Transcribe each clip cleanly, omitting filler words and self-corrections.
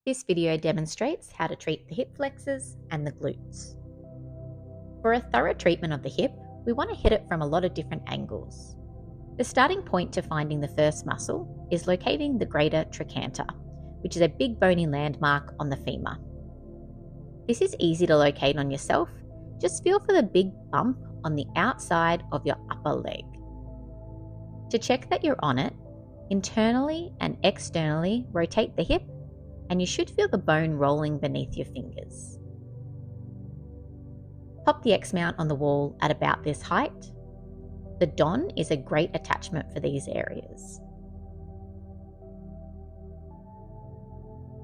This video demonstrates how to treat the hip flexors and the glutes. For a thorough treatment of the hip, we want to hit it from a lot of different angles. The starting point to finding the first muscle is locating the greater trochanter, which is a big bony landmark on the femur. This is easy to locate on yourself. Just feel for the big bump on the outside of your upper leg. To check that you're on it, internally and externally rotate the hip, and you should feel the bone rolling beneath your fingers. Pop the xMount on the wall at about this height. The Don is a great attachment for these areas.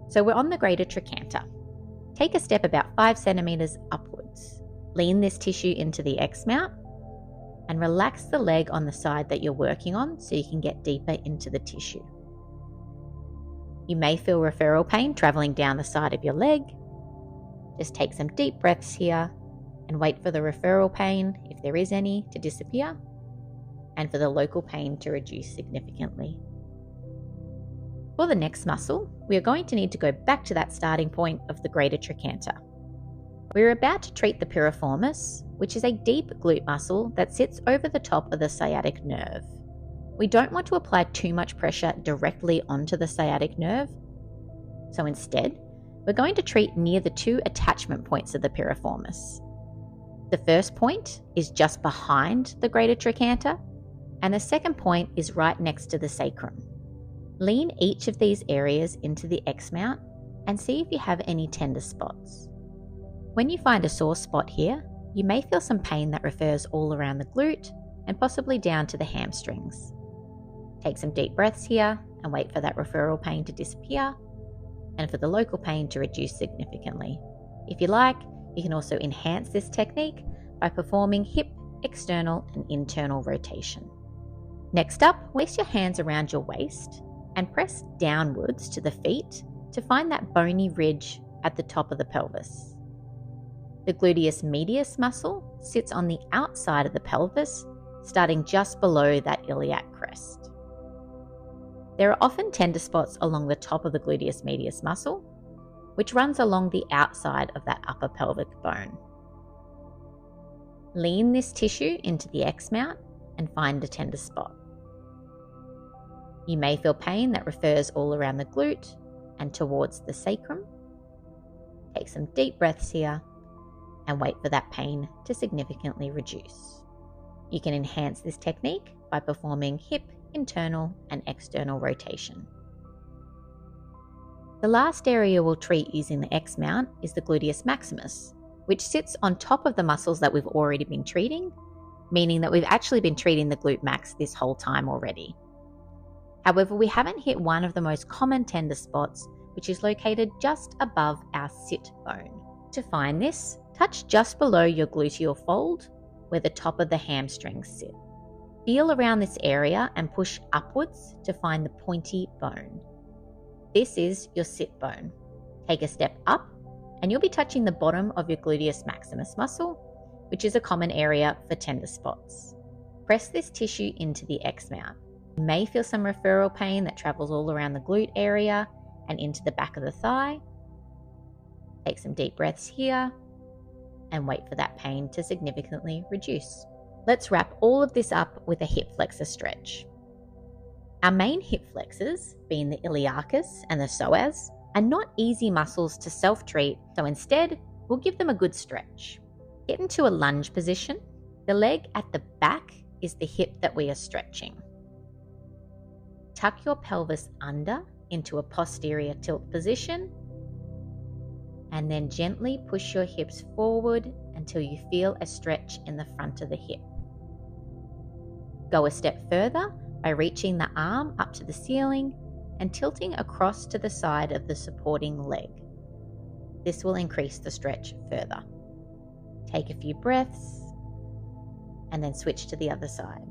So we're on the greater trochanter. Take a step about 5 centimeters upwards. Lean this tissue into the xMount and relax the leg on the side that you're working on so you can get deeper into the tissue. You may feel referral pain traveling down the side of your leg. Just take some deep breaths here and wait for the referral pain, if there is any, to disappear, and for the local pain to reduce significantly. For the next muscle, we are going to need to go back to that starting point of the greater trochanter. We're about to treat the piriformis, which is a deep glute muscle that sits over the top of the sciatic nerve. We don't want to apply too much pressure directly onto the sciatic nerve, so instead, we're going to treat near the 2 attachment points of the piriformis. The first point is just behind the greater trochanter, and the second point is right next to the sacrum. Lean each of these areas into the xMount and see if you have any tender spots. When you find a sore spot here, you may feel some pain that refers all around the glute and possibly down to the hamstrings. Take some deep breaths here and wait for that referral pain to disappear and for the local pain to reduce significantly. If you like, you can also enhance this technique by performing hip, external and internal rotation. Next up, place your hands around your waist and press downwards to the feet to find that bony ridge at the top of the pelvis. The gluteus medius muscle sits on the outside of the pelvis, starting just below that iliac crest. There are often tender spots along the top of the gluteus medius muscle, which runs along the outside of that upper pelvic bone. Lean this tissue into the xMount and find a tender spot. You may feel pain that refers all around the glute and towards the sacrum. Take some deep breaths here and wait for that pain to significantly reduce. You can enhance this technique by performing hip, internal and external rotation. The last area we'll treat using the xMount is the gluteus maximus, which sits on top of the muscles that we've already been treating, meaning that we've actually been treating the glute max this whole time already. However, we haven't hit one of the most common tender spots, which is located just above our sit bone. To find this, touch just below your gluteal fold, where the top of the hamstrings sit. Feel around this area and push upwards to find the pointy bone. This is your sit bone. Take a step up and you'll be touching the bottom of your gluteus maximus muscle, which is a common area for tender spots. Press this tissue into the xMount. You may feel some referral pain that travels all around the glute area and into the back of the thigh. Take some deep breaths here and wait for that pain to significantly reduce. Let's wrap all of this up with a hip flexor stretch. Our main hip flexors, being the iliacus and the psoas, are not easy muscles to self-treat, so instead, we'll give them a good stretch. Get into a lunge position. The leg at the back is the hip that we are stretching. Tuck your pelvis under into a posterior tilt position, and then gently push your hips forward until you feel a stretch in the front of the hip. Go a step further by reaching the arm up to the ceiling and tilting across to the side of the supporting leg. This will increase the stretch further. Take a few breaths and then switch to the other side.